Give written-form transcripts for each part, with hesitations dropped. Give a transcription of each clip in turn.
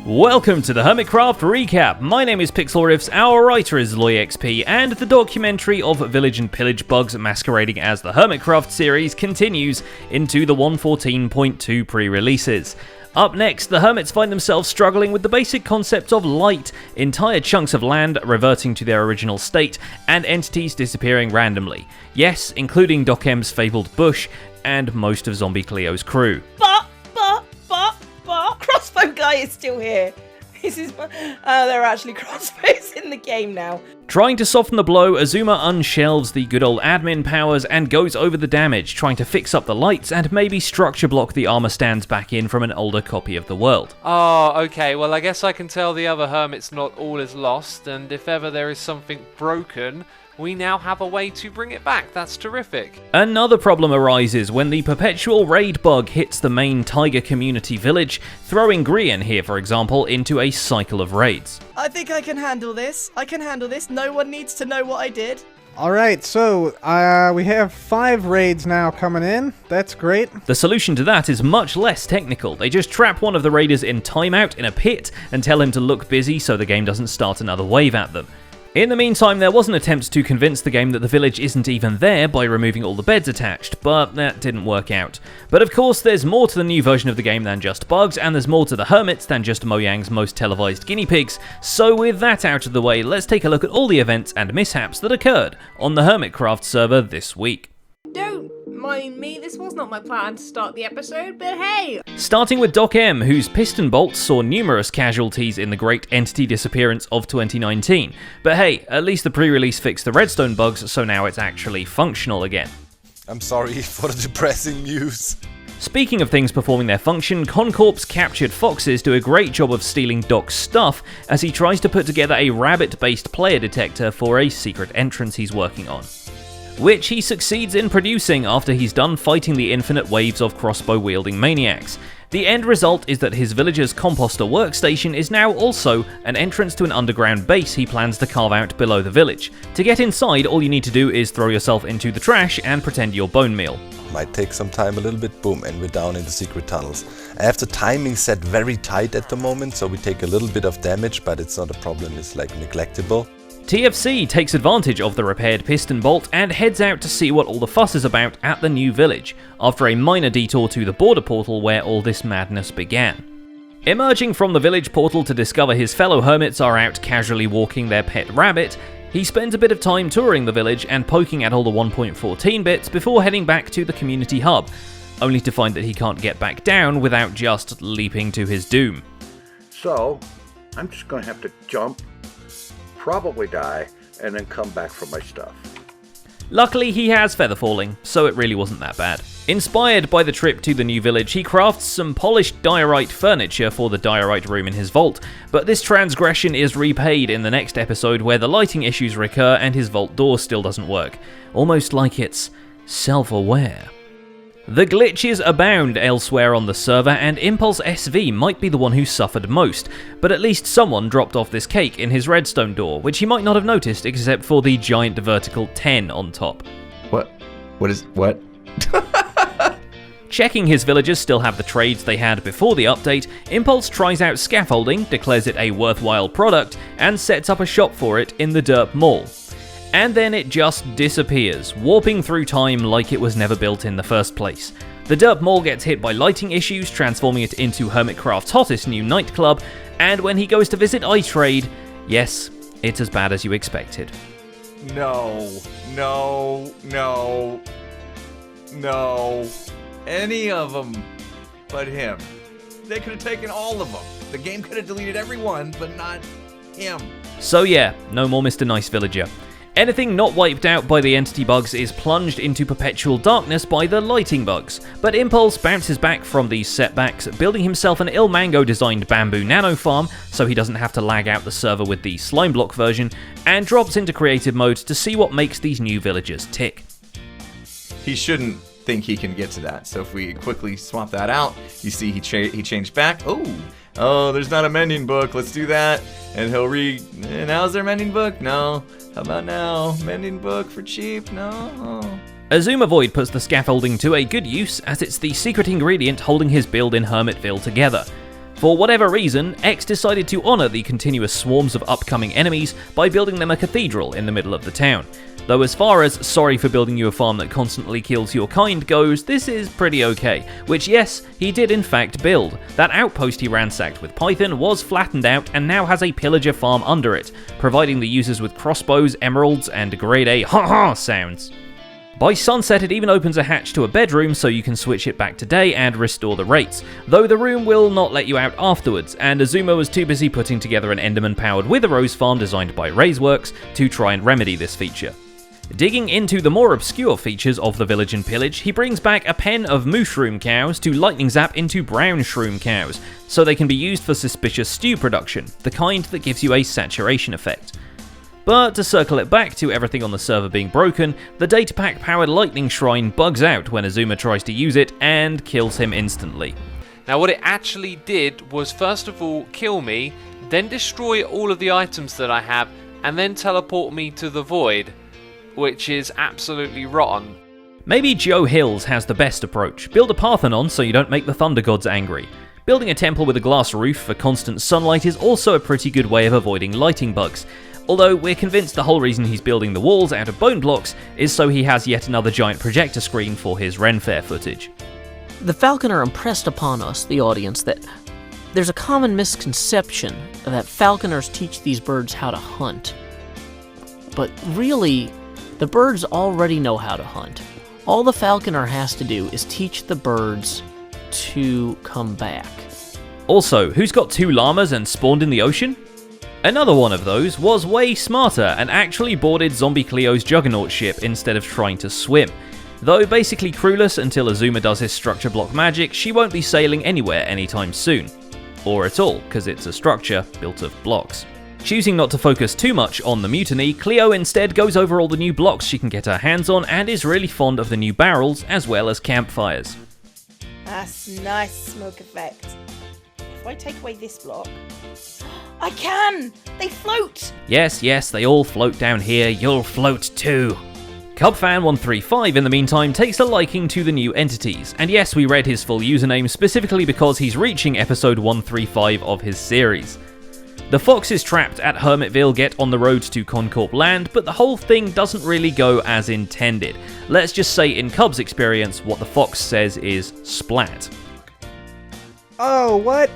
Welcome to the Hermitcraft recap. My name is Pixelriffs, our writer is LoyXP, and the documentary of village and pillage bugs masquerading as the Hermitcraft series continues into the 1.14.2 pre-releases. Up next, the Hermits find themselves struggling with the basic concept of light, entire chunks of land reverting to their original state, and entities disappearing randomly. Yes, including Docm's fabled bush, and most of ZombieCleo's crew. Crossbow guy is still here. There are actually crossbows in the game now. Trying to soften the blow, Xisuma unshelves the good old admin powers and goes over the damage, trying to fix up the lights and maybe structure block the armor stands back in from an older copy of the world. Oh, okay, well I guess I can tell the other hermits not all is lost, and if ever there is something broken, we now have a way to bring it back. That's terrific. Another problem arises when the perpetual raid bug hits the main tiger community village, throwing Grian here, for example, into a cycle of raids. I think I can handle this. No one needs to know what I did. Alright, so we have 5 raids now coming in. That's great. The solution to that is much less technical. They just trap one of the raiders in timeout in a pit and tell him to look busy so the game doesn't start another wave at them. In the meantime, there was an attempt to convince the game that the village isn't even there by removing all the beds attached, but that didn't work out. But of course, there's more to the new version of the game than just bugs, and there's more to the Hermits than just Mojang's most televised guinea pigs, so with that out of the way, let's take a look at all the events and mishaps that occurred on the Hermitcraft server this week. Don't mind me, this was not my plan to start the episode, but hey! Starting with Docm, whose piston bolts saw numerous casualties in the great entity disappearance of 2019. But hey, at least the pre-release fixed the redstone bugs, so now it's actually functional again. I'm sorry for the depressing news. Speaking of things performing their function, Concorp's captured foxes do a great job of stealing Doc's stuff as he tries to put together a rabbit-based player detector for a secret entrance he's working on, which he succeeds in producing after he's done fighting the infinite waves of crossbow-wielding maniacs. The end result is that his villager's composter workstation is now also an entrance to an underground base he plans to carve out below the village. To get inside, all you need to do is throw yourself into the trash and pretend you're bone meal. Might take some time, a little bit, boom, and we're down in the secret tunnels. I have the timing set very tight at the moment, so we take a little bit of damage, but it's not a problem, it's like neglectable. TFC takes advantage of the repaired piston bolt and heads out to see what all the fuss is about at the new village, after a minor detour to the border portal where all this madness began. Emerging from the village portal to discover his fellow hermits are out casually walking their pet rabbit, he spends a bit of time touring the village and poking at all the 1.14 bits before heading back to the community hub, only to find that he can't get back down without just leaping to his doom. So, I'm just gonna have to jump, probably die, and then come back for my stuff. Luckily, he has feather falling, so it really wasn't that bad. Inspired by the trip to the new village, he crafts some polished diorite furniture for the diorite room in his vault, but this transgression is repaid in the next episode where the lighting issues recur and his vault door still doesn't work, almost like it's self-aware. The glitches abound elsewhere on the server, and ImpulseSV might be the one who suffered most, but at least someone dropped off this cake in his redstone door, which he might not have noticed except for the giant vertical 10 on top. What? What? Checking his villagers still have the trades they had before the update, Impulse tries out scaffolding, declares it a worthwhile product, and sets up a shop for it in the Derp Mall. And then it just disappears, warping through time like it was never built in the first place. The Derp Mall gets hit by lighting issues, transforming it into Hermitcraft's hottest new nightclub, and when he goes to visit iTrade, yes, it's as bad as you expected. No. Any of them but him. They could have taken all of them. The game could have deleted everyone, but not him. So yeah, no more Mr. Nice Villager. Anything not wiped out by the entity bugs is plunged into perpetual darkness by the lighting bugs, but Impulse bounces back from these setbacks, building himself an Ilmango designed bamboo nano farm so he doesn't have to lag out the server with the slime block version, and drops into creative mode to see what makes these new villagers tick. He shouldn't think he can get to that, so if we quickly swap that out, you see he changed back. Oh, there's not a mending book, let's do that, and he'll now's there a mending book? No. How about now? Mending book for cheap? No. Xisumavoid puts the scaffolding to a good use as it's the secret ingredient holding his build in Hermitville together. For whatever reason, X decided to honour the continuous swarms of upcoming enemies by building them a cathedral in the middle of the town. Though as far as sorry for building you a farm that constantly kills your kind goes, this is pretty okay, which yes, he did in fact build. That outpost he ransacked with Python was flattened out and now has a pillager farm under it, providing the users with crossbows, emeralds, and grade A ha-ha sounds. By sunset it even opens a hatch to a bedroom so you can switch it back to day and restore the rates, though the room will not let you out afterwards, and Xisuma was too busy putting together an Enderman-powered Wither Rose farm designed by Razeworks to try and remedy this feature. Digging into the more obscure features of the village in Pillage, he brings back a pen of mushroom cows to lightning zap into brown shroom cows, so they can be used for suspicious stew production, the kind that gives you a saturation effect. But to circle it back to everything on the server being broken, the datapack powered lightning shrine bugs out when Xisuma tries to use it and kills him instantly. Now what it actually did was first of all kill me, then destroy all of the items that I have, and then teleport me to the void, which is absolutely rotten. Maybe JoeHills has the best approach. Build a Parthenon so you don't make the Thunder Gods angry. Building a temple with a glass roof for constant sunlight is also a pretty good way of avoiding lighting bugs. Although we're convinced the whole reason he's building the walls out of bone blocks is so he has yet another giant projector screen for his Ren Fair footage. The Falconer impressed upon us, the audience, that there's a common misconception that Falconers teach these birds how to hunt. But really, the birds already know how to hunt. All the Falconer has to do is teach the birds to come back. Also, who's got 2 llamas and spawned in the ocean? Another one of those was way smarter and actually boarded ZombieCleo's Juggernaut ship instead of trying to swim. Though basically crewless until Xisuma does his structure block magic, she won't be sailing anywhere anytime soon. Or at all, because it's a structure built of blocks. Choosing not to focus too much on the mutiny, Cleo instead goes over all the new blocks she can get her hands on and is really fond of the new barrels as well as campfires. That's nice smoke effect. If I take away this block... I can! They float! Yes, they all float down here, you'll float too. Cubfan135 in the meantime takes a liking to the new entities, and yes, we read his full username specifically because he's reaching episode 135 of his series. The foxes trapped at Hermitville get on the road to Concorp land, but the whole thing doesn't really go as intended. Let's just say in Cub's experience, what the fox says is splat. Oh, what?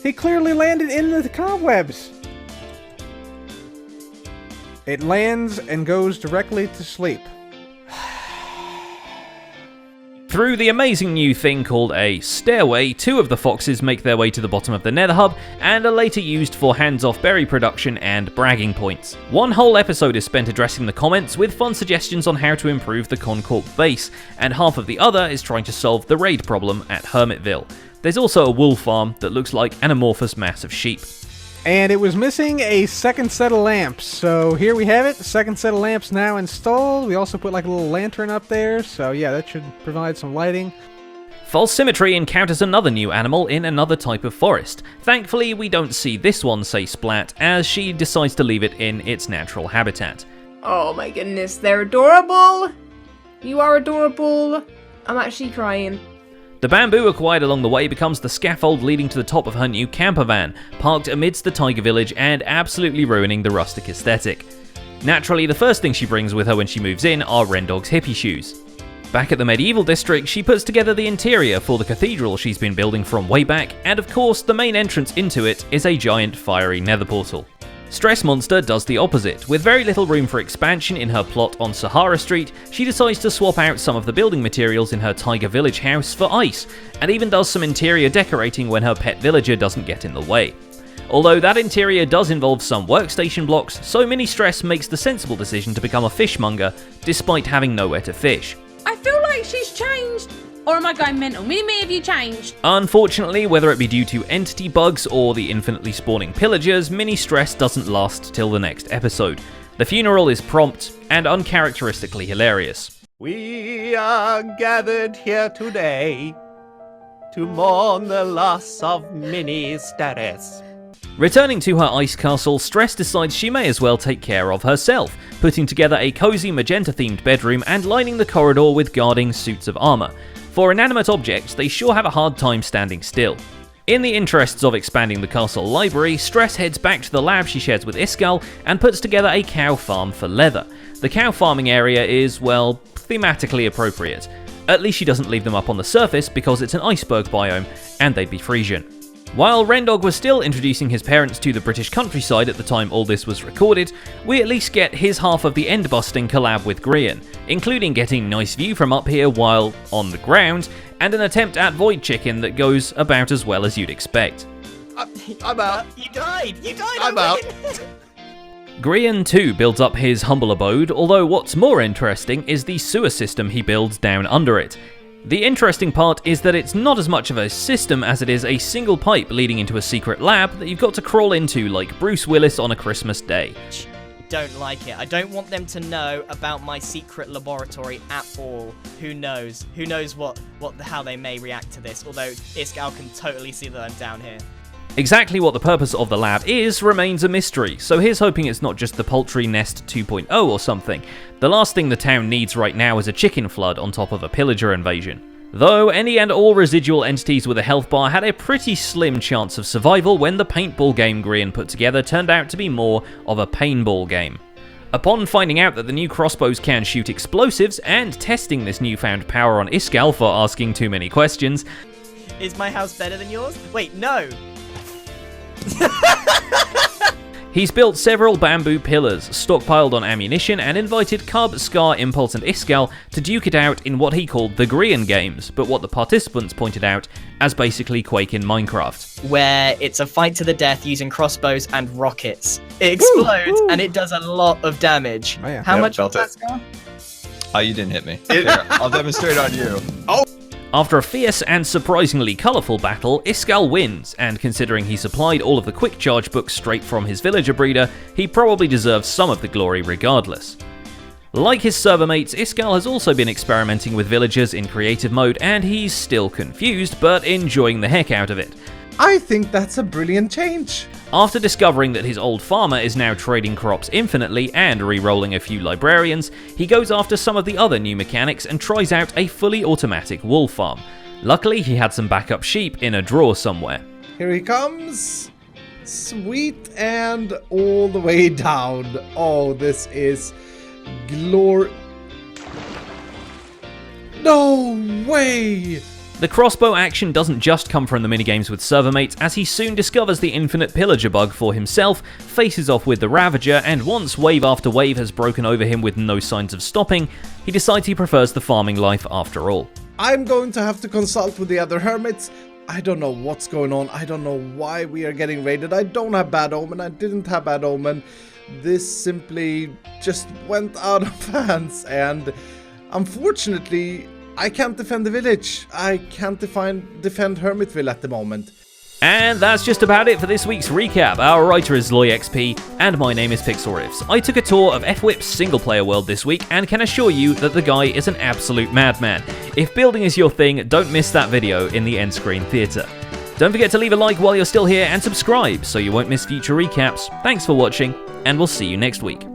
He clearly landed in the cobwebs. It lands and goes directly to sleep. Through the amazing new thing called a stairway, 2 of the foxes make their way to the bottom of the nether hub and are later used for hands-off berry production and bragging points. One whole episode is spent addressing the comments with fun suggestions on how to improve the Concorp base, and half of the other is trying to solve the raid problem at Hermitville. There's also a wool farm that looks like an amorphous mass of sheep. And it was missing a second set of lamps, so here we have it, the second set of lamps now installed. We also put like a little lantern up there, so yeah, that should provide some lighting. FalseSymmetry encounters another new animal in another type of forest. Thankfully, we don't see this one say splat, as she decides to leave it in its natural habitat. Oh my goodness, they're adorable! You are adorable! I'm actually crying. The bamboo acquired along the way becomes the scaffold leading to the top of her new camper van, parked amidst the tiger village and absolutely ruining the rustic aesthetic. Naturally, the first thing she brings with her when she moves in are RenDog's hippie shoes. Back at the medieval district, she puts together the interior for the cathedral she's been building from way back, and of course the main entrance into it is a giant fiery nether portal. Stressmonster does the opposite. With very little room for expansion in her plot on Sahara Street, she decides to swap out some of the building materials in her Tiger Village house for ice, and even does some interior decorating when her pet villager doesn't get in the way. Although that interior does involve some workstation blocks, so Mini Stress makes the sensible decision to become a fishmonger, despite having nowhere to fish. I feel like she's changed. Or am I going mental? Mini-me, have you changed? Unfortunately, whether it be due to entity bugs or the infinitely spawning pillagers, Mini Stress doesn't last till the next episode. The funeral is prompt and uncharacteristically hilarious. We are gathered here today to mourn the loss of Mini Stress. Returning to her ice castle, Stress decides she may as well take care of herself, putting together a cozy magenta-themed bedroom and lining the corridor with guarding suits of armor. For inanimate objects, they sure have a hard time standing still. In the interests of expanding the castle library, Stress heads back to the lab she shares with Iskall and puts together a cow farm for leather. The cow farming area is, well, thematically appropriate. At least she doesn't leave them up on the surface because it's an iceberg biome and they'd be Frisian. While RenDog was still introducing his parents to the British countryside at the time all this was recorded, we at least get his half of the end-busting collab with Grian, including getting nice view from up here while on the ground, and an attempt at Void Chicken that goes about as well as you'd expect. I'm out. You died! I'm out. Grian too builds up his humble abode, although what's more interesting is the sewer system he builds down under it. The interesting part is that it's not as much of a system as it is a single pipe leading into a secret lab that you've got to crawl into like Bruce Willis on a Christmas day. Don't like it. I don't want them to know about my secret laboratory at all. Who knows? Who knows how they may react to this, although Iskall can totally see that I'm down here. Exactly what the purpose of the lab is remains a mystery, so here's hoping it's not just the Poultry Nest 2.0 or something. The last thing the town needs right now is a chicken flood on top of a pillager invasion. Though any and all residual entities with a health bar had a pretty slim chance of survival when the paintball game Grian put together turned out to be more of a paintball game. Upon finding out that the new crossbows can shoot explosives and testing this newfound power on Iskall for asking too many questions... Is my house better than yours? Wait, no! He's built several bamboo pillars, stockpiled on ammunition, and invited Cub, Scar, Impulse, and Iskall to duke it out in what he called the Grian games, but what the participants pointed out as basically Quake in Minecraft. Where it's a fight to the death using crossbows and rockets. It explodes and it does a lot of damage. Oh, yeah. How Yep, much felt was it. that, Scar? You didn't hit me. Here, I'll demonstrate on you. Oh! After a fierce and surprisingly colourful battle, Iskall wins, and considering he supplied all of the quick charge books straight from his villager breeder, he probably deserves some of the glory regardless. Like his server mates, Iskall has also been experimenting with villagers in creative mode, and he's still confused, but enjoying the heck out of it. I think that's a brilliant change. After discovering that his old farmer is now trading crops infinitely and re-rolling a few librarians, he goes after some of the other new mechanics and tries out a fully automatic wool farm. Luckily, he had some backup sheep in a drawer somewhere. Here he comes. Sweet and all the way down. Oh, this is glory. No way! The crossbow action doesn't just come from the minigames with server mates, as he soon discovers the infinite pillager bug for himself, faces off with the Ravager, and once wave after wave has broken over him with no signs of stopping, he decides he prefers the farming life after all. I'm going to have to consult with the other hermits. I don't know what's going on. I don't know why we are getting raided. I don't have bad omen. I didn't have bad omen. This simply just went out of hands, and unfortunately, I can't defend the village. I can't defend Hermitville at the moment. And that's just about it for this week's recap. Our writer is LoyXP, and my name is PixelRiffs. I took a tour of FWhip's single-player world this week, and can assure you that the guy is an absolute madman. If building is your thing, don't miss that video in the end screen theatre. Don't forget to leave a like while you're still here, and subscribe so you won't miss future recaps. Thanks for watching, and we'll see you next week.